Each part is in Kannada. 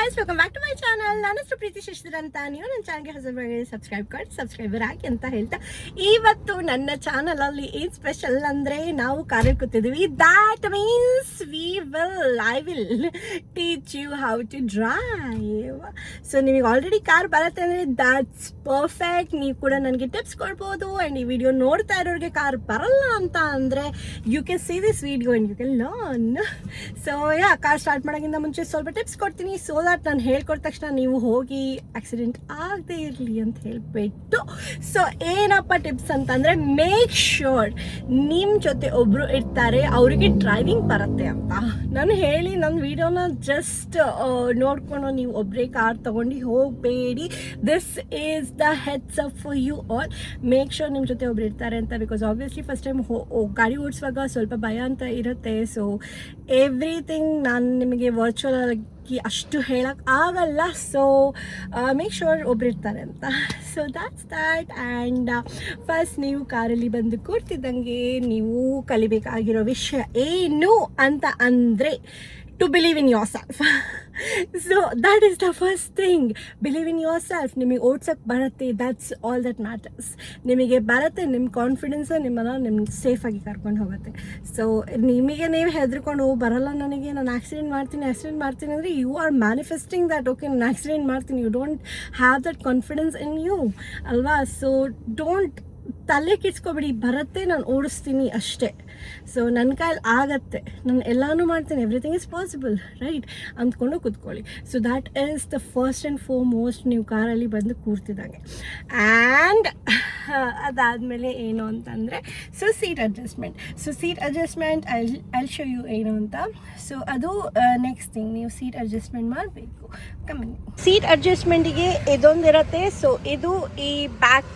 guys, welcome back to my channel. ನಾನು ಹೆಸರು ಪ್ರೀತಿ ಶಶಿಧರ್ ಅಂತ. ನೀವು ನನ್ನ ಚಾನಲ್ಗೆ ಹೊಸಬರಾಗಿ ಸಬ್ಸ್ಕ್ರೈಬರ್ ಆಗಿ ಅಂತ ಹೇಳ್ತಾ, ಇವತ್ತು ನನ್ನ ಚಾನಲ್ ಅಲ್ಲಿ ಏನ್ ಸ್ಪೆಷಲ್ ಅಂದ್ರೆ ನಾವು ಕಾರಲ್ಲಿ ಕೂತಿದ್ವಿ. That means I will teach you how to drive. So ನಿಮಗೆ ಆಲ್ರೆಡಿ ಕಾರ್ ಬರುತ್ತೆ ಅಂದ್ರೆ that's perfect. ನೀವು ಕೂಡ ನನಗೆ ಟಿಪ್ಸ್ ಕೊಡ್ಬೋದು. ಅಂಡ್ ಈ ವಿಡಿಯೋ ನೋಡ್ತಾ ಇರೋರಿಗೆ ಕಾರ್ ಬರಲ್ಲ ಅಂತ ಅಂದ್ರೆ you can see this video and you can learn. So yeah, car start ಮಾಡೋಕ್ಕಿಂತ ಮುಂಚೆ ಸ್ವಲ್ಪ ಟಿಪ್ಸ್ ಕೊಡ್ತೀನಿ, ಸೋ ದಟ್ ನಾನು ಹೇಳ್ಕೊಟ್ಟ ತಕ್ಷಣ ನೀವು ಹೋಗಿ ಆಕ್ಸಿಡೆಂಟ್ ಆಗದೆ ಇರಲಿ ಅಂತ ಹೇಳ್ಬಿಟ್ಟು. ಸೊ ಏನಪ್ಪ ಟಿಪ್ಸ್ ಅಂತಂದರೆ, ಮೇಕ್ ಶ್ಯೂರ್ ನಿಮ್ಮ ಜೊತೆ ಒಬ್ಬರು ಇರ್ತಾರೆ, ಅವರಿಗೆ ಡ್ರೈವಿಂಗ್ ಬರುತ್ತೆ ಅಂತ. ನಾನು ಹೇಳಿ ನನ್ನ ವಿಡಿಯೋನ ಜಸ್ಟ್ ನೋಡ್ಕೊಂಡು ನೀವು ಒಬ್ಬರೇ ಕಾರ್ ತೊಗೊಂಡು ಹೋಗಬೇಡಿ. This is the heads up for you all. Make sure ನಿಮ್ಮ ಜೊತೆ ಒಬ್ರು ಇರ್ತಾರೆ ಅಂತ. ಬಿಕಾಸ್ ಆಬ್ವಿಯಸ್ಲಿ ಫಸ್ಟ್ ಟೈಮ್ ಗಾಡಿ ಓಡಿಸುವಾಗ ಸ್ವಲ್ಪ ಭಯ ಅಂತ ಇರುತ್ತೆ. ಸೊ ಎವ್ರಿಥಿಂಗ್ ನಾನು ನಿಮಗೆ ವರ್ಚುವಲ್ ಆಗಿ ಅಷ್ಟು ಹೇಳಕ್ಕೆ ಆಗಲ್ಲ. ಸೊ ಮೇಕ್ ಶ್ಯೂರ್ ಒಬ್ರು ಇರ್ತಾರೆ ಅಂತ. So that's that. And first ನೀವು ಕಾರಲ್ಲಿ ಬಂದು ಕೂರ್ತಿದ್ದಂಗೆ ನೀವು ಕಲಿಬೇಕಾಗಿರೋ ವಿಷಯ ಏನು ಅಂತ ಅಂದರೆ, to believe in yourself. So that is the first thing. Believe in yourself. ನಿಮಗೆ ಓಡ್ಸಕ್ಕೆ ಬರುತ್ತೆ, that's all that matters. ನಿಮಗೆ ಬರುತ್ತೆ, ನಿಮ್ಮ ಕಾನ್ಫಿಡೆನ್ಸ್ ನಿಮ್ಮನ್ನು ಸೇಫಾಗಿ ಕರ್ಕೊಂಡು ಹೋಗುತ್ತೆ. ಸೊ ನಿಮಗೆ ನೀವು ಹೆದರ್ಕೊಂಡು ಬರಲ್ಲ, ನಾನು ಆಕ್ಸಿಡೆಂಟ್ ಮಾಡ್ತೀನಿ ಅಂದರೆ you are manifesting that okay ನಾನು ಆಕ್ಸಿಡೆಂಟ್ ಮಾಡ್ತೀನಿ. You don't have that confidence in you ಅಲ್ವಾ. ಸೊ ಡೋಂಟ್ ತಲೆ ಕೆಡ್ಸ್ಕೊಬೇಡಿ, ಬರುತ್ತೆ, ನಾನು ಓಡಿಸ್ತೀನಿ ಅಷ್ಟೇ. ಸೊ ನನ್ನ ಕೈಲಿ ಆಗತ್ತೆ, ನಾನು ಎಲ್ಲನೂ ಮಾಡ್ತೀನಿ, ಎವ್ರಿಥಿಂಗ್ ಇಸ್ ಪಾಸಿಬಲ್ ರೈಟ್ ಅಂದ್ಕೊಂಡು ಕೂತ್ಕೊಳ್ಳಿ. So that is the first and foremost ನೀವು ಕಾರಲ್ಲಿ ಬಂದು ಕೂರ್ತಿದ್ದಂಗೆ. ಆ್ಯಂಡ್ ಅದಾದಮೇಲೆ ಏನು ಅಂತಂದರೆ, so seat adjustment I show you ಏನು ಅಂತ. ಸೊ ಅದು ನೆಕ್ಸ್ಟ್ ಥಿಂಗ್, ನೀವು ಸೀಟ್ ಅಡ್ಜಸ್ಟ್ಮೆಂಟ್ ಮಾಡಬೇಕು. ಕಮ್ಮಿ ಸೀಟ್ ಅಡ್ಜಸ್ಟ್ಮೆಂಟಿಗೆ ಇದೊಂದಿರುತ್ತೆ. ಸೊ ಇದು ಈ ಬ್ಯಾಕ್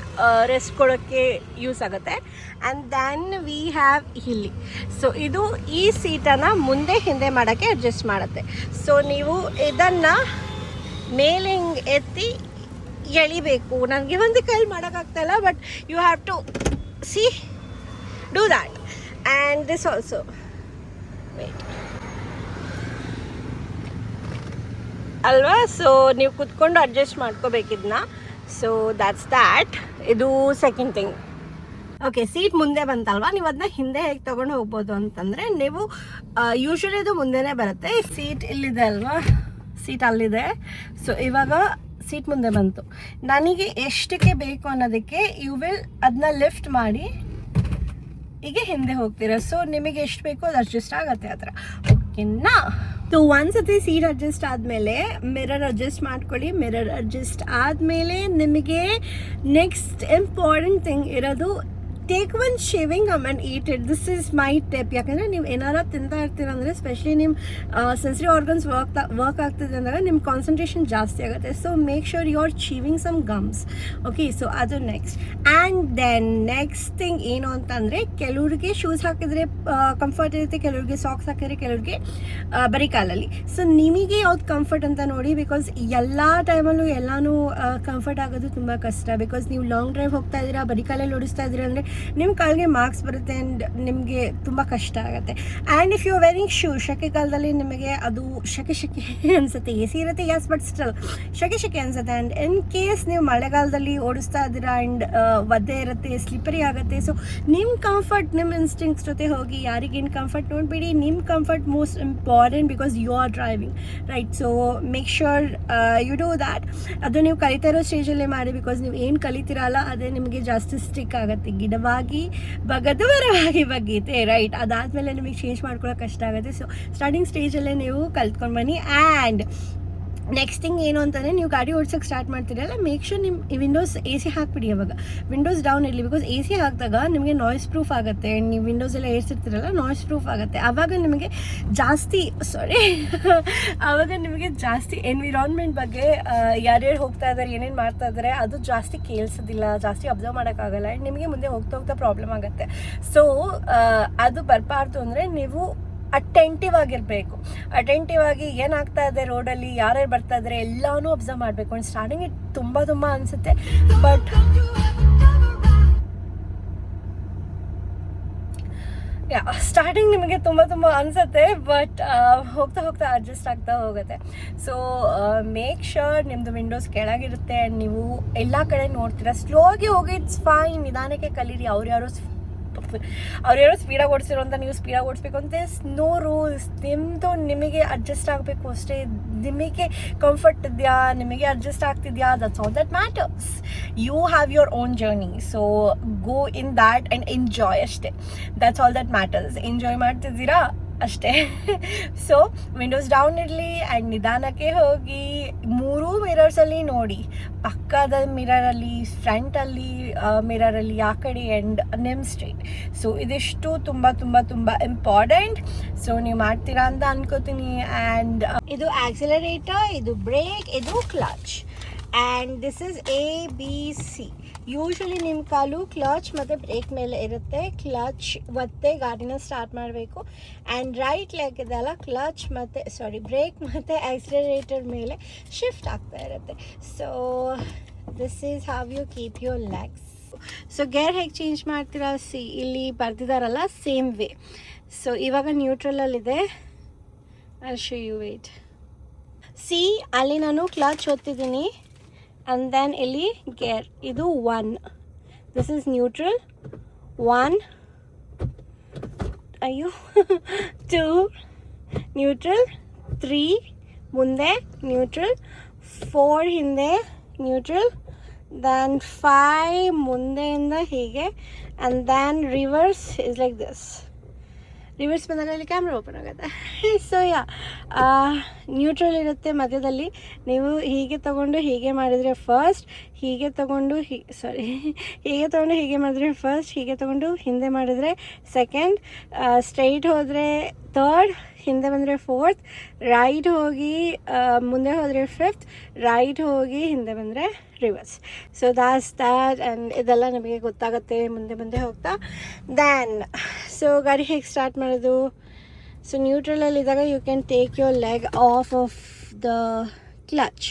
ರೆಸ್ಟ್ ಕೊಡೋಕ್ಕೆ ಯೂಸ್ ಆಗುತ್ತೆ. ಆ್ಯಂಡ್ ದೆನ್ ವಿ ಹ್ಯಾವ್ ಇಲ್ಲಿ, ಸೊ ಇದು ಈ ಸೀಟನ್ನು ಮುಂದೆ ಹಿಂದೆ ಮಾಡೋಕ್ಕೆ ಅಡ್ಜಸ್ಟ್ ಮಾಡುತ್ತೆ. ಸೊ ನೀವು ಇದನ್ನು ಮೇಲೆ ಹಿಂಗೆ ಎತ್ತಿ ಎಳಿಬೇಕು. ನನಗೆ ಒಂದು ಕೈಲಿ ಮಾಡೋಕ್ಕಾಗ್ತಾಯಿಲ್ಲ, but you have to see do that. And this also weight ಅಲ್ವಾ. ಸೊ ನೀವು ಕುತ್ಕೊಂಡು ಅಡ್ಜಸ್ಟ್ ಮಾಡ್ಕೋಬೇಕಿದ್ನ. So that's that. ಇದು ಸೆಕೆಂಡ್ ಥಿಂಗ್. ಓಕೆ, ಸೀಟ್ ಮುಂದೆ ಬಂತಲ್ವಾ, ನೀವು ಅದನ್ನ ಹಿಂದೆ ಹೇಗೆ ತೊಗೊಂಡು ಹೋಗ್ಬೋದು ಅಂತಂದರೆ, ನೀವು ಯೂಶ್ವಲಿ ಇದು ಮುಂದೆನೇ ಬರುತ್ತೆ. ಸೀಟ್ ಇಲ್ಲಿದೆ ಅಲ್ವಾ, ಸೀಟ್ ಅಲ್ಲಿದೆ. ಸೊ ಇವಾಗ ಸೀಟ್ ಮುಂದೆ ಬಂತು. ನನಗೆ ಎಷ್ಟಕ್ಕೆ ಬೇಕು ಅನ್ನೋದಕ್ಕೆ ಯು ವಿಲ್ ಅದನ್ನ ಲಿಫ್ಟ್ ಮಾಡಿ ಹೀಗೆ ಹಿಂದೆ ಹೋಗ್ತೀರಾ. ಸೊ ನಿಮಗೆ ಎಷ್ಟು ಬೇಕೋ ಅದು ಅಡ್ಜಸ್ಟ್ ಆಗುತ್ತೆ ಆ ಥರ. ಓಕೆನಾ. ಸೊ ಒಂದ್ಸತಿ ಸೀಟ್ ಅಡ್ಜಸ್ಟ್ ಆದಮೇಲೆ ಮಿರರ್ ಅಡ್ಜಸ್ಟ್ ಮಾಡ್ಕೊಳ್ಳಿ. ಮಿರರ್ ಅಡ್ಜಸ್ಟ್ ಆದಮೇಲೆ ನಿಮಗೆ ನೆಕ್ಸ್ಟ್ ಇಂಪಾರ್ಟೆಂಟ್ ಥಿಂಗ್ ಇರೋದು, take one chewing gum and eat it. This is my tip. ಯಾಕಂದರೆ ನೀವು ಏನಾರ ತಿಂತಾ ಇರ್ತೀರಂದರೆ, ಸ್ಪೆಷಲಿ ನಿಮ್ಮ ಸೆನ್ಸರಿ ಆರ್ಗನ್ಸ್ ವರ್ಕ್ ಆಗ್ತಿದೆ ಅಂದಾಗ ನಿಮ್ಮ ಕಾನ್ಸಂಟ್ರೇಷನ್ ಜಾಸ್ತಿ ಆಗುತ್ತೆ. So make sure you are chewing some gums. Okay, so ಅದು next. And then next thing ಏನು ಅಂತಂದರೆ, ಕೆಲವ್ರಿಗೆ ಶೂಸ್ ಹಾಕಿದರೆ ಕಂಫರ್ಟ್ ಇರುತ್ತೆ, ಕೆಲವ್ರಿಗೆ ಸಾಕ್ಸ್ ಹಾಕಿದರೆ ಕೆಲವ್ರಿಗೆ ಬರೀ ಕಾಲಲ್ಲಿ. ಸೊ ನಿಮಗೆ ಯಾವ್ದು ಕಂಫರ್ಟ್ ಅಂತ ನೋಡಿ. ಬಿಕಾಸ್ ಎಲ್ಲ ಟೈಮಲ್ಲೂ ಎಲ್ಲನೂ ಕಂಫರ್ಟ್ ಆಗೋದು ತುಂಬ ಕಷ್ಟ. ಬಿಕಾಸ್ ನೀವು ಲಾಂಗ್ ಡ್ರೈವ್ ಹೋಗ್ತಾ ಇದ್ದೀರಾ, ಬರೀ ಕಾಲಲ್ಲಿ ಓಡಿಸ್ತಾ ಇದ್ದೀರಾ ಅಂದರೆ ನಿಮ್ಮ ಕಾಲಿಗೆ ಮಾರ್ಕ್ಸ್ ಬರುತ್ತೆ ಆ್ಯಂಡ್ ನಿಮಗೆ ತುಂಬ ಕಷ್ಟ ಆಗುತ್ತೆ. And if you wearing shoe, ಶೆಕೆ ಕಾಲದಲ್ಲಿ ನಿಮಗೆ ಅದು ಶೆಕೆ ಅನಿಸುತ್ತೆ. ಎ ಸಿ ಇರುತ್ತೆ, ಗ್ಯಾಸ್, ಬಟ್ ಸ್ಟಿಲ್ ಶೆಕೆ ಅನಿಸುತ್ತೆ. ಆ್ಯಂಡ್ ಇನ್ ಕೇಸ್ ನೀವು ಮಳೆಗಾಲದಲ್ಲಿ ಓಡಿಸ್ತಾ ಇದ್ದೀರಾ ಆ್ಯಂಡ್ ಒದ್ದೆ ಇರುತ್ತೆ, ಸ್ಲಿಪ್ಪರಿ ಆಗುತ್ತೆ. ಸೊ ನಿಮ್ಮ ಕಂಫರ್ಟ್, ನಿಮ್ಮ ಇನ್ಸ್ಟಿಂಕ್ಟ್ಸ್ ಜೊತೆ ಹೋಗಿ. ಯಾರಿಗೇನು ಕಂಫರ್ಟ್ ನೋಡಬೇಡಿ, ನಿಮ್ಮ comfort most important because you are driving right. So make sure you do that. ಅದು ನೀವು ಕಲಿತಾ ಇರೋ ಸ್ಟೇಜಲ್ಲೇ ಮಾಡಿ. ಬಿಕಾಸ್ ನೀವು ಏನು ಕಲಿತೀರಲ್ಲ ಅದೇ ನಿಮಗೆ ಜಾಸ್ತಿ ಸ್ಟಿಕ್ ಆಗುತ್ತೆ. ಗಿಡವಾಗಿ ಬಗದು ಮರವಾಗಿ ಬಗ್ಗೀತೆ ರೈಟ್. ಅದಾದಮೇಲೆ ನಿಮಗೆ ಚೇಂಜ್ ಮಾಡ್ಕೊಳ್ಳೋಕೆ ಕಷ್ಟ ಆಗುತ್ತೆ. ಸೊ ಸ್ಟಾರ್ಟಿಂಗ್ ಸ್ಟೇಜಲ್ಲೇ ನೀವು ಕಲ್ತ್ಕೊಂಡು ಬನ್ನಿ. ಆ್ಯಂಡ್ ನೆಕ್ಸ್ಟ್ ಥಿಂಗ್ ಏನು ಅಂತಂದರೆ, ನೀವು ಗಾಡಿ ಓಡಿಸೋಕ್ಕೆ ಸ್ಟಾರ್ಟ್ ಮಾಡ್ತೀರಲ್ಲ, ಮೇಕ್ ಶೂರ್ ನಿಮ್ಮ ವಿಂಡೋಸ್ ಎ ಸಿ ಹಾಕ್ಬಿಡಿ. ಅವಾಗ ವಿಂಡೋಸ್ ಡೌನ್ ಇರಲಿ. ಬಿಕಾಸ್ ಎ ಸಿ ಹಾಕಿದಾಗ ನಿಮಗೆ ನಾಯ್ಸ್ ಪ್ರೂಫ್ ಆಗುತ್ತೆ. ನೀವು ವಿಂಡೋಸ್ ಎಲ್ಲ ಏರ್ಸಿರ್ತೀರಲ್ಲ, ನಾಯ್ಸ್ ಪ್ರೂಫ್ ಆಗುತ್ತೆ. ಆವಾಗ ನಿಮಗೆ ಜಾಸ್ತಿ ಎನ್ವಿರಾನ್ಮೆಂಟ್ ಬಗ್ಗೆ ಯಾರ್ಯಾರು ಹೋಗ್ತಾ ಇದ್ದಾರೆ, ಏನೇನು ಮಾಡ್ತಾ ಇದ್ದಾರೆ ಅದು ಜಾಸ್ತಿ ಕೇಳಿಸೋದಿಲ್ಲ, ಜಾಸ್ತಿ ಅಬ್ಸರ್ವ್ ಮಾಡೋಕ್ಕಾಗಲ್ಲ. ಆ್ಯಂಡ್ ನಿಮಗೆ ಮುಂದೆ ಹೋಗ್ತಾ ಪ್ರಾಬ್ಲಮ್ ಆಗುತ್ತೆ. ಸೊ ಅದು ಬರಬಾರ್ದು ಅಂದರೆ ನೀವು ಅಟೆಂಟಿವ್ ಆಗಿರಬೇಕು. ಅಟೆಂಟಿವ್ ಆಗಿ ಏನಾಗ್ತಾ ಇದೆ ರೋಡಲ್ಲಿ, ಯಾರ್ಯಾರು ಬರ್ತಾ ಇದ್ದಾರೆ ಎಲ್ಲನೂ ಅಬ್ಸರ್ವ್ ಮಾಡಬೇಕು. ಆ್ಯಂಡ್ ಸ್ಟಾರ್ಟಿಂಗ್ ತುಂಬ ಅನಿಸುತ್ತೆ, ಬಟ್ ಸ್ಟಾರ್ಟಿಂಗ್ ನಿಮಗೆ ತುಂಬ ಅನಿಸುತ್ತೆ, ಬಟ್ ಹೋಗ್ತಾ ಹೋಗ್ತಾ ಅಡ್ಜಸ್ಟ್ ಆಗ್ತಾ ಹೋಗುತ್ತೆ. ಸೊ ಮೇಕ್ ಶ್ಯೂರ್ ನಿಮ್ಮದು ವಿಂಡೋಸ್ ಕೆಳಗಿರುತ್ತೆ ಆ್ಯಂಡ್ ನೀವು ಎಲ್ಲ ಕಡೆ ನೋಡ್ತೀರಾ. ಸ್ಲೋಗೆ ಹೋಗಿ ಇಟ್ಸ್ ಫೈನ್, ನಿಧಾನಕ್ಕೆ ಕಲೀರಿ. ಅವ್ರ್ಯಾರೋ ಸ್ಪೀಡಾಗಿ ಓಡಿಸಿರೋ ಅಂತ ನೀವು ಸ್ಪೀಡಾಗಿ ಓಡಿಸ್ಬೇಕು ಅಂತ ನೋ ರೂಲ್ಸ್. ನಿಮಗೆ ಅಡ್ಜಸ್ಟ್ ಆಗಬೇಕು ಅಷ್ಟೇ. ನಿಮಗೆ ಕಂಫರ್ಟ್ ಇದೆಯಾ, ನಿಮಗೆ ಅಡ್ಜಸ್ಟ್ ಆಗ್ತಿದೆಯಾ, that's all that matters. You have your own journey, so go in that and enjoy ಅಷ್ಟೇ. That's all that matters. Enjoy ಮಾಡ್ತಿದ್ದೀರಾ ಅಷ್ಟೇ. ಸೊ ವಿಂಡೋಸ್ ಡೌನ್ ಇರಲಿ ಆ್ಯಂಡ್ ನಿಧಾನಕ್ಕೆ ಹೋಗಿ 3 ಮಿರರ್ಸಲ್ಲಿ ನೋಡಿ. ಪಕ್ಕದ ಮಿರರಲ್ಲಿ, ಫ್ರಂಟಲ್ಲಿ ಮಿರರಲ್ಲಿ, ಆ ಕಡೆ ಆ್ಯಂಡ್ ನಿಮ್ಮ ಸ್ಟ್ರೇಟ್. ಸೊ ಇದಿಷ್ಟು ತುಂಬ ಇಂಪಾರ್ಟೆಂಟ್. ಸೊ ನೀವು ಮಾಡ್ತೀರಾ ಅಂತ ಅನ್ಕೋತೀನಿ. ಆ್ಯಂಡ್ ಇದು ಆಕ್ಸಿಲರೇಟರ್, ಇದು ಬ್ರೇಕ್, ಇದು clutch. And this is ABC. Usually ನಿಮ್ಮ ಕಾಲು ಕ್ಲಚ್ ಮತ್ತು ಬ್ರೇಕ್ ಮೇಲೆ ಇರುತ್ತೆ. ಕ್ಲಚ್ ಒತ್ತೆ ಗಾಡಿನ ಸ್ಟಾರ್ಟ್ ಮಾಡಬೇಕು. ಆ್ಯಂಡ್ ರೈಟ್ ಲೆಗ್ ಇದೆಲ್ಲ ಕ್ಲಚ್ ಮತ್ತು ಬ್ರೇಕ್ ಮತ್ತು ಆಕ್ಸಿಲರೇಟರ್ ಮೇಲೆ ಶಿಫ್ಟ್ ಆಗ್ತಾ ಇರುತ್ತೆ. So this is how you keep your legs. So gear ಹೇಗೆ ಚೇಂಜ್ ಮಾಡ್ತೀರಾ? ಇಲ್ಲಿ ಬರ್ದಿದ್ದಾರಲ್ಲ, ಸೇಮ್ ವೇ. ಸೊ ಇವಾಗ ನ್ಯೂಟ್ರಲಲ್ಲಿದೆ. I show you wait. ಅಲ್ಲಿ ನಾನು ಕ್ಲಚ್ ಒತ್ತಿದ್ದೀನಿ. And then ಇಲ್ಲಿ ಗೇರ್, ಇದು 1, this is neutral, 1 2 neutral, 3 ಮುಂದೆ neutral, 4 ಹಿಂದೆ neutral, then 5 ಮುಂದೆಯಿಂದ ಹೀಗೆ, and then reverse is like this. Reverse ಬಂದಾಗ ಇಲ್ಲಿ ಕ್ಯಾಮ್ರಾ ಓಪನ್ ಆಗುತ್ತೆ. ಸೊ ನ್ಯೂಟ್ರಲ್ ಇರುತ್ತೆ ಮಧ್ಯದಲ್ಲಿ. ನೀವು ಹೀಗೆ ತೊಗೊಂಡು ಹೀಗೆ ಮಾಡಿದರೆ ಫಸ್ಟ್, ಹೀಗೆ ತೊಗೊಂಡು ಹೀಗೆ ತೊಗೊಂಡು ಹೀಗೆ ಮಾಡಿದ್ರೆ ಫಸ್ಟ್, ಹೀಗೆ ತೊಗೊಂಡು ಹಿಂದೆ ಮಾಡಿದರೆ ಸೆಕೆಂಡ್, ಸ್ಟ್ರೈಟ್ ಹೋದರೆ ಥರ್ಡ್, ಹಿಂದೆ ಬಂದರೆ ಫೋರ್ತ್, ರೈಟ್ ಹೋಗಿ ಮುಂದೆ ಹೋದರೆ ಫಿಫ್ತ್, ರೈಟ್ ಹೋಗಿ ಹಿಂದೆ ಬಂದರೆ reverse. So that's that. And ಇದೆಲ್ಲ ನಮಗೆ ಗೊತ್ತಾಗುತ್ತೆ ಮುಂದೆ ಹೋಗ್ತಾ. ದ್ಯಾನ್ ಸೊ ಗಾಡಿ ಹೇಗೆ ಸ್ಟಾರ್ಟ್ ಮಾಡೋದು? ಸೊ ನ್ಯೂಟ್ರಲಲ್ಲಿದ್ದಾಗ you can take your leg off the clutch.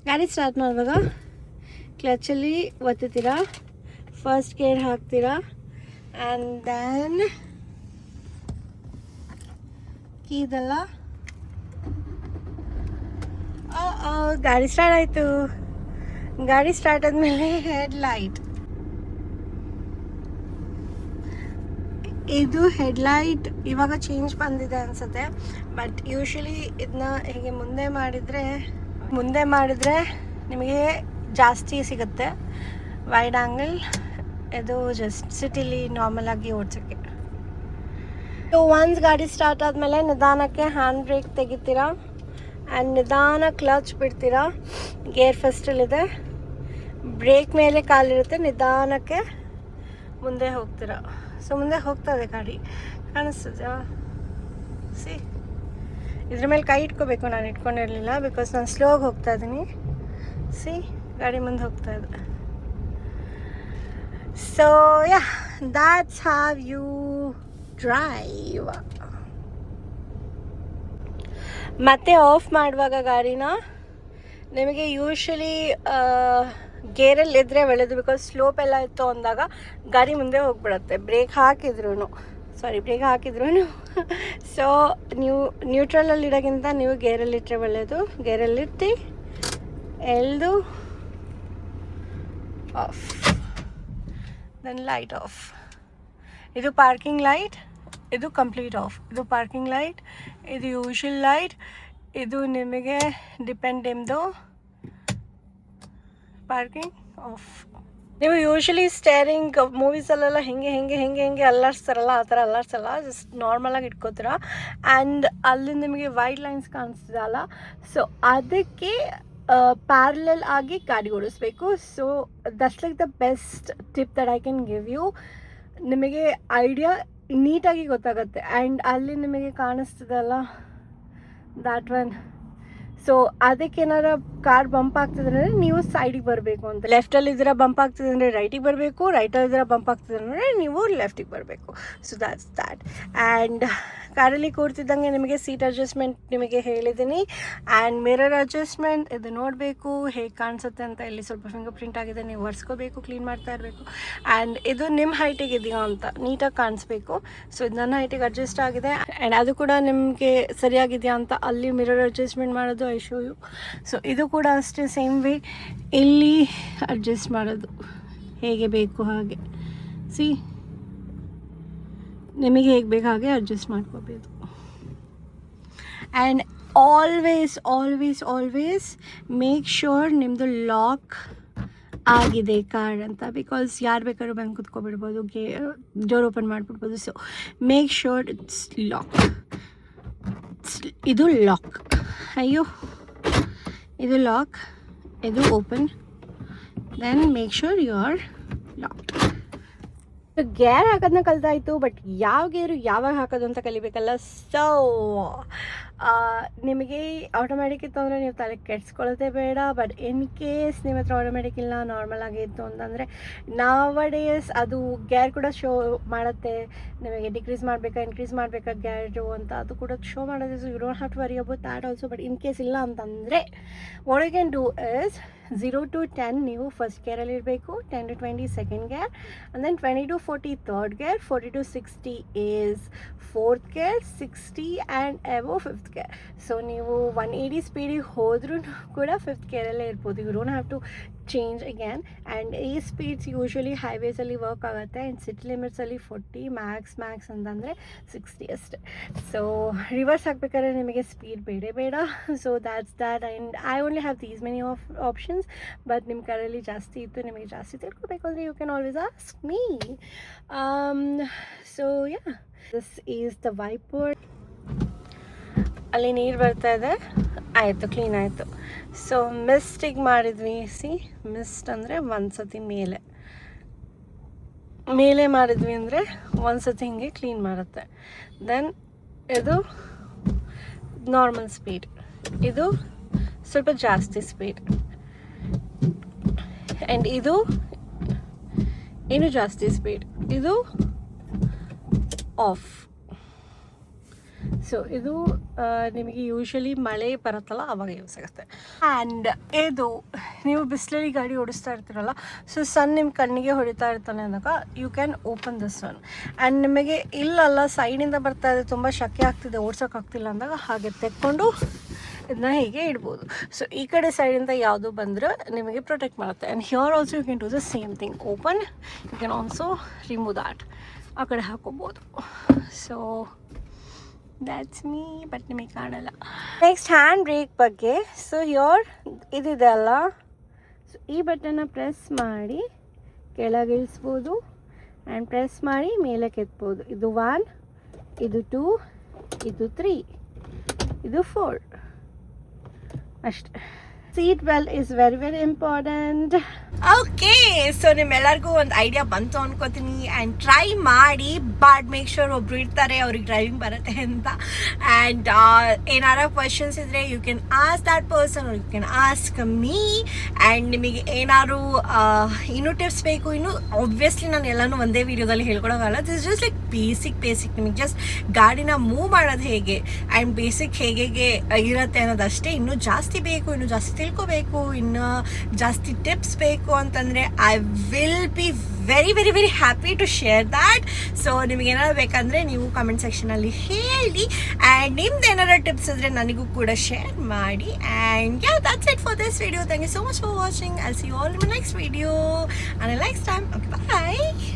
ಗಾಡಿ ಸ್ಟಾರ್ಟ್ ಮಾಡುವಾಗ ಕ್ಲಚಲ್ಲಿ ಒತ್ತುತ್ತೀರಾ, ಫಸ್ಟ್ ಗೇರ್ ಹಾಕ್ತೀರಾ, ಆ್ಯಂಡ್ ದ್ಯಾನ್ ಇದೆಲ್ಲ ಗಾಡಿ ಸ್ಟಾರ್ಟ್ ಆಯಿತು. ಗಾಡಿ ಸ್ಟಾರ್ಟ್ ಆದಮೇಲೆ ಹೆಡ್ಲೈಟ್, ಇದು ಹೆಡ್ಲೈಟ್ ಇವಾಗ ಚೇಂಜ್ ಬಂದಿದೆ ಅನಿಸುತ್ತೆ. ಬಟ್ ಯೂಶ್ವಲಿ ಇದನ್ನ ಹೀಗೆ ಮುಂದೆ ಮಾಡಿದರೆ ನಿಮಗೆ ಜಾಸ್ತಿ ಸಿಗುತ್ತೆ ವೈಡ್ ಆ್ಯಂಗಲ್. ಇದು ಜಸ್ಟ್ ಸಿಟಿಲಿ ನಾರ್ಮಲ್ ಆಗಿ ಓಡಿಸೋಕ್ಕೆ. ಸೊ ಒನ್ಸ್ ಗಾಡಿ ಸ್ಟಾರ್ಟ್ ಆದಮೇಲೆ ನಿಧಾನಕ್ಕೆ ಹ್ಯಾಂಡ್ ಬ್ರೇಕ್ ತೆಗಿತೀರಾ ಆ್ಯಂಡ್ ನಿಧಾನ ಕ್ಲಚ್ ಬಿಡ್ತೀರಾ. ಗೇರ್ ಫಸ್ಟಲ್ಲಿದೆ, ಬ್ರೇಕ್ ಮೇಲೆ ಕಾಲಿರುತ್ತೆ, ನಿಧಾನಕ್ಕೆ ಮುಂದೆ ಹೋಗ್ತೀರಾ. ಸೊ ಮುಂದೆ ಹೋಗ್ತದೆ ಗಾಡಿ, ಕಾಣಿಸ್ತದೆ. ಇದ್ರ ಮೇಲೆ ಕೈ ಇಟ್ಕೋಬೇಕು. ನಾನು ಇಟ್ಕೊಂಡಿರಲಿಲ್ಲ ಬಿಕಾಸ್ ನಾನು ಸ್ಲೋಗಿ ಹೋಗ್ತಾ ಇದ್ದೀನಿ. ಗಾಡಿ ಮುಂದೆ ಹೋಗ್ತಾ ಇದೆ. So that's how you drive. ಮತ್ತೆ ಆಫ್ ಮಾಡುವಾಗ ಗಾಡಿನ ನಿಮಗೆ ಯೂಶ್ವಲಿ ಗೇರಲ್ಲಿ ಇದ್ದರೆ ಒಳ್ಳೆಯದು. ಬಿಕಾಸ್ ಸ್ಲೋಪ್ ಎಲ್ಲ ಇತ್ತು ಅಂದಾಗ ಗಾಡಿ ಮುಂದೆ ಹೋಗ್ಬಿಡುತ್ತೆ. ಬ್ರೇಕ್ ಹಾಕಿದ್ರು ಸೊ ನೀವು ನ್ಯೂಟ್ರಲಲ್ಲಿಡೋಕ್ಕಿಂತ ನೀವು ಗೇರಲ್ಲಿಟ್ಟರೆ ಒಳ್ಳೆಯದು. ಗೇರಲ್ಲಿಟ್ಟು ಎಳ್ದು ಆಫ್, ದೆನ್ ಲೈಟ್ ಆಫ್. ಇದು ಪಾರ್ಕಿಂಗ್ ಲೈಟ್, ಇದು ಕಂಪ್ಲೀಟ್ ಆಫ್. ಇದು ಪಾರ್ಕಿಂಗ್ ಲೈಟ್, ಇದು ಯೂಶುವಲ್ ಲೈಟ್, ಇದು ನಿಮಗೆ ಡಿಪೆಂಡ್ ನಿಮ್ಮದು ಪಾರ್ಕಿಂಗ್ ಆಫ್. ನೀವು ಯೂಶ್ವಲಿ ಸ್ಟೇರಿಂಗ್ ಮೂವೀಸಲ್ಲೆಲ್ಲ ಹೆಂಗೆ ಅಲ್ಲಾಡ್ಸ್ತಾರಲ್ಲ, ಆ ಥರ ಅಲ್ಲಾಡ್ಸಲ್ಲ. ಜಸ್ಟ್ ನಾರ್ಮಲಾಗಿ ಇಟ್ಕೋತೀರ. ಆ್ಯಂಡ್ ಅಲ್ಲಿ ನಿಮಗೆ ವೈಟ್ ಲೈನ್ಸ್ ಕಾಣಿಸ್ತಿದಲ್ಲ, ಸೊ ಅದಕ್ಕೆ ಪ್ಯಾರಲಲ್ ಆಗಿ ಗಾಡಿ ಓಡಿಸ್ಬೇಕು. So that's like the best tip that I can give you. ನಿಮಗೆ ಐಡಿಯಾ ನೀಟಾಗಿ ಗೊತ್ತಾಗುತ್ತೆ. ಆ್ಯಂಡ್ ಅಲ್ಲಿ ನಿಮಗೆ ಕಾಣಿಸ್ತದಲ್ಲ ದ್ಯಾಟ್ ಒನ್. ಸೊ ಅದಕ್ಕೇನಾರ ಕಾರ್ ಬಂಪ್ ಆಗ್ತದೆ ಅಂದರೆ ನೀವು ಸೈಡಿಗೆ ಬರಬೇಕು ಅಂತ. ಲೆಫ್ಟಲ್ಲಿ ಇದ್ದೀರಾ ಬಂಪ್ ಆಗ್ತದೆ ಅಂದರೆ ರೈಟಿಗೆ ಬರಬೇಕು, ರೈಟಲ್ಲಿ ಇದ್ದೀರಾ ಬಂಪ್ ಆಗ್ತದೆ ಅಂದರೆ ನೀವು ಲೆಫ್ಟಿಗೆ ಬರಬೇಕು. So that. ಆ್ಯಂಡ್ ಕಾರಲ್ಲಿ ಕೂರ್ತಿದ್ದಂಗೆ ನಿಮಗೆ ಸೀಟ್ ಅಡ್ಜಸ್ಟ್ಮೆಂಟ್ ನಿಮಗೆ ಹೇಳಿದ್ದೀನಿ. ಆ್ಯಂಡ್ ಮಿರರ್ ಅಡ್ಜಸ್ಟ್ಮೆಂಟ್ ಇದು ನೋಡಬೇಕು ಹೇಗೆ ಕಾಣಿಸುತ್ತೆ ಅಂತ. ಇಲ್ಲಿ ಸ್ವಲ್ಪ ಫಿಂಗರ್ ಪ್ರಿಂಟ್ ಆಗಿದೆ, ನೀವು ಒರೆಸ್ಕೋಬೇಕು, ಕ್ಲೀನ್ ಮಾಡ್ತಾ ಇರಬೇಕು. ಆ್ಯಂಡ್ ಇದು ನಿಮ್ಮ ಹೈಟಿಗೆ ಇದೆಯಾ ಅಂತ ನೀಟಾಗಿ ಕಾಣಿಸ್ಬೇಕು. ಸೊ ಇದು ನನ್ನ ಹೈಟಿಗೆ ಅಡ್ಜಸ್ಟ್ ಆಗಿದೆ. ಆ್ಯಂಡ್ ಅದು ಕೂಡ ನಿಮಗೆ ಸರಿಯಾಗಿದೆಯಾ ಅಂತ ಅಲ್ಲಿ ಮಿರರ್ ಅಡ್ಜಸ್ಟ್ಮೆಂಟ್ ಮಾಡೋದು ಐ ಶೋ ಯು. ಸೊ ಇದು ಕೂಡ ಅಷ್ಟೇ ಸೇಮ್ ವೇ ಇಲ್ಲಿ ಅಡ್ಜಸ್ಟ್ ಮಾಡೋದು ಹೇಗೆ ಬೇಕು ಹಾಗೆ. ಸಿ ನಿಮಗೆ ಹೇಗೆ ಬೇಕು ಹಾಗೆ ಅಡ್ಜಸ್ಟ್ ಮಾಡ್ಕೋಬೋದು. ಆ್ಯಂಡ್ ಆಲ್ವೇಸ್ ಮೇಕ್ ಶ್ಯೂರ್ ನಿಮ್ಮದು ಲಾಕ್ ಆಗಿದೆ ಕಾರ್ ಅಂತ. ಬಿಕಾಸ್ ಯಾರು ಬೇಕಾದ್ರೂ ಬಂದು ಕುತ್ಕೊಬಿಡ್ಬೋದು, ಡೋರ್ ಓಪನ್ ಮಾಡಿಬಿಡ್ಬೋದು. So make sure it's lock. ಇದು ಲಾಕ್, ಅಯ್ಯೋ ಇದು ಲಾಕ್, ಇದು open. Then make sure you are lock. Gear ಹಾಕೋದನ್ನ ಕಲಿತಾಯಿತು, ಬಟ್ ಯಾವ ಗೇರು ಯಾವಾಗ ಹಾಕೋದು ಅಂತ ಕಲಿಬೇಕಲ್ಲ. ಸೊ ನಿಮಗೆ ಆಟೋಮ್ಯಾಟಿಕ್ ಇತ್ತು ಅಂದರೆ ನೀವು ತಲೆ ಕೆಡ್ಸ್ಕೊಳ್ಳೋದೇ ಬೇಡ. ಬಟ್ ಇನ್ ಕೇಸ್ ನಿಮ್ಮ ಹತ್ರ ಆಟೋಮ್ಯಾಟಿಕ್ ಇಲ್ಲ, ನಾರ್ಮಲ್ ಆಗಿತ್ತು ಅಂತಂದರೆ ನಾವಡೇಸ್ ಅದು ಗೇರ್ ಕೂಡ ಶೋ ಮಾಡುತ್ತೆ ನಿಮಗೆ ಡಿಕ್ರೀಸ್ ಮಾಡಬೇಕಾ ಇನ್ಕ್ರೀಸ್ ಮಾಡಬೇಕಾ ಗೇರು ಅಂತ, ಅದು ಕೂಡ ಶೋ ಮಾಡೋದು. So you don't have to worry about that also. But in case ಇಲ್ಲ ಅಂತಂದರೆ what you can do is 0 to 10 ನೀವು ಫಸ್ಟ್ ಗೇರಲ್ಲಿ ಇರಬೇಕು, 10 to 20 second gear, and then 20 to 40 third gear, 40 to 60 is fourth gear, 60 and above fifth gear. So ನೀವು 180 ಸ್ಪೀಡಿಗೆ ಹೋದ್ರೂ ಕೂಡ ಫಿಫ್ತ್ ಗೇರಲ್ಲೇ ಇರ್ಬೋದು. You don't have to change again. And ಈ ಸ್ಪೀಡ್ಸ್ ಯೂಶ್ವಲಿ ಹೈವೇಸಲ್ಲಿ ವರ್ಕ್ ಆಗುತ್ತೆ. ಆ್ಯಂಡ್ ಸಿಟಿ ಲಿಮಿಟ್ಸಲ್ಲಿ 40 ಮ್ಯಾಕ್ಸ್ ಅಂತಂದರೆ 60 ಅಷ್ಟೆ. ಸೊ ರಿವರ್ಸ್ ಹಾಕ್ಬೇಕಾದ್ರೆ ನಿಮಗೆ ಸ್ಪೀಡ್ ಬೇಡ. So that's that. And I only have these many options. But ನಿಮ್ಮ ಕಾರಲ್ಲಿ ಜಾಸ್ತಿ ಇತ್ತು, ನಿಮಗೆ ಜಾಸ್ತಿ ತಿಳ್ಕೊಬೇಕು ಅಂದರೆ you can always ask me. So yeah, this is the wiper. ಅಲ್ಲಿ ನೀರು ಬರ್ತಾ ಇದೆ, ಆಯಿತು, ಕ್ಲೀನ್ ಆಯಿತು. ಸೊ ಮಿಸ್ಟಿಗೆ ಮಾಡಿದ್ವಿ. ಸಿ ಮಿಸ್ಟ್ ಅಂದರೆ ಒಂದು ಸತಿ ಮೇಲೆ ಮಾಡಿದ್ವಿ ಅಂದರೆ ಒಂದು ಸತಿ ಹಿಂಗೆ ಕ್ಲೀನ್ ಮಾಡುತ್ತೆ. ದೆನ್ ಇದು ನಾರ್ಮಲ್ ಸ್ಪೀಡ್, ಇದು ಸ್ವಲ್ಪ ಜಾಸ್ತಿ ಸ್ಪೀಡ್, ಆ್ಯಂಡ್ ಇದು ಇನ್ನೂ ಜಾಸ್ತಿ ಸ್ಪೀಡ್, ಇದು ಆಫ್. ಸೊ ಇದು ನಿಮಗೆ ಯೂಶ್ವಲಿ ಮಳೆ ಬರುತ್ತಲ್ಲ ಆವಾಗ ಯೂಸ್ ಆಗುತ್ತೆ. ಆ್ಯಂಡ್ ಇದು ನೀವು ಬಿಸಿಲಲ್ಲಿ ಗಾಡಿ ಓಡಿಸ್ತಾ ಇರ್ತೀರಲ್ಲ, ಸೊ ಸನ್ ನಿಮ್ಮ ಕಣ್ಣಿಗೆ ಹೊಡಿತಾ ಇರ್ತಾನೆ ಅಂದಾಗ you can open this one. And ನಿಮಗೆ ಇಲ್ಲಲ್ಲ ಸೈಡಿಂದ ಬರ್ತಾ ಇದೆ, ತುಂಬ ಶಕೆ ಆಗ್ತಿದೆ, ಓಡ್ಸೋಕ್ಕಾಗ್ತಿಲ್ಲ ಅಂದಾಗ ಹಾಗೆ ತೆಕ್ಕೊಂಡು ಇದನ್ನ ಹೀಗೆ ಇಡ್ಬೋದು. ಸೊ ಈ ಕಡೆ ಸೈಡಿಂದ ಯಾವುದು ಬಂದರೆ ನಿಮಗೆ ಪ್ರೊಟೆಕ್ಟ್ ಮಾಡುತ್ತೆ. And here also you can do the same thing. Open, you can also remove that, ಆ ಕಡೆ ಹಾಕೋಬೋದು. ಸೊ ದ್ಯಾಟ್ಸ್ ಮೀ, ಬಟ್ ನಿಮಗೆ ಕಾಣಲ್ಲ. ನೆಕ್ಸ್ಟ್ ಹ್ಯಾಂಡ್ ಬ್ರೇಕ್ ಬಗ್ಗೆ. ಸೊ ಹಿಯರ್ ಇದಿದೆ ಅಲ್ಲ, ಸೊ ಈ ಬಟನ್ನ ಪ್ರೆಸ್ ಮಾಡಿ ಕೆಳಗಿಳಿಸ್ಬೋದು ಆ್ಯಂಡ್ ಪ್ರೆಸ್ ಮಾಡಿ ಮೇಲೆ ಕೆತ್ಬೋದು. ಇದು 1, ಇದು 2, ಇದು 3, ಇದು 4 ಅಷ್ಟೆ. Seat belt is very important. Okay, so ನಿಮ್ಮೆಲ್ಲರಿಗೂ ಒಂದು ಐಡಿಯಾ ಬಂತು ಅನ್ಕೋತೀನಿ. ಆ್ಯಂಡ್ ಟ್ರೈ ಮಾಡಿ, ಬಟ್ ಮೇಕ್ ಶೋರ್ ಒಬ್ರು ಇರ್ತಾರೆ ಅವ್ರಿಗೆ ಡ್ರೈವಿಂಗ್ ಬರುತ್ತೆ ಅಂತ. ಆ್ಯಂಡ್ ಏನಾರ ಕ್ವಶನ್ಸ್ ಇದ್ದರೆ you can ask that person, you can ask me. And ನಿಮಗೆ ಏನಾದ್ರು ಇನ್ನೂ ಟಿಪ್ಸ್ ಬೇಕು, ಇನ್ನೂ ಆಬ್ವಿಯಸ್ಲಿ ನಾನು ಎಲ್ಲನೂ ಒಂದೇ ವೀಡಿಯೋದಲ್ಲಿ ಹೇಳ್ಕೊಡೋಕ್ಕಲ್ಲ. ದಿಸ್ ಜಸ್ಟ್ ಲೈಕ್ ಬೇಸಿಕ್ ನಿಮಗೆ ಜಸ್ಟ್ ಗಾಡಿನ ಮೂವ್ ಮಾಡೋದು ಹೇಗೆ ಆ್ಯಂಡ್ ಬೇಸಿಕ್ ಹೇಗೆ ಇರುತ್ತೆ ಅನ್ನೋದಷ್ಟೇ. ಇನ್ನೂ ಜಾಸ್ತಿ ಬೇಕು, ಇನ್ನೂ ಜಾಸ್ತಿ ತಿಳ್ಕೊಬೇಕು, ಇನ್ನೂ ಜಾಸ್ತಿ ಟಿಪ್ಸ್ ಬೇಕು ಅಂತಂದರೆ I will be very happy to share that. So ನಿಮಗೆ ಏನಾದ್ರು ಬೇಕಂದರೆ ನೀವು ಕಮೆಂಟ್ ಸೆಕ್ಷನಲ್ಲಿ ಹೇಳಿ. ಆ್ಯಂಡ್ ನಿಮ್ದು ಏನಾದ್ರು ಟಿಪ್ಸ್ ಇದ್ದರೆ ನನಗೂ ಕೂಡ ಶೇರ್ ಮಾಡಿ. And yeah, that's it for this video. Thank you so much for watching. I'll see you all in my next video and next time. Okay, bye.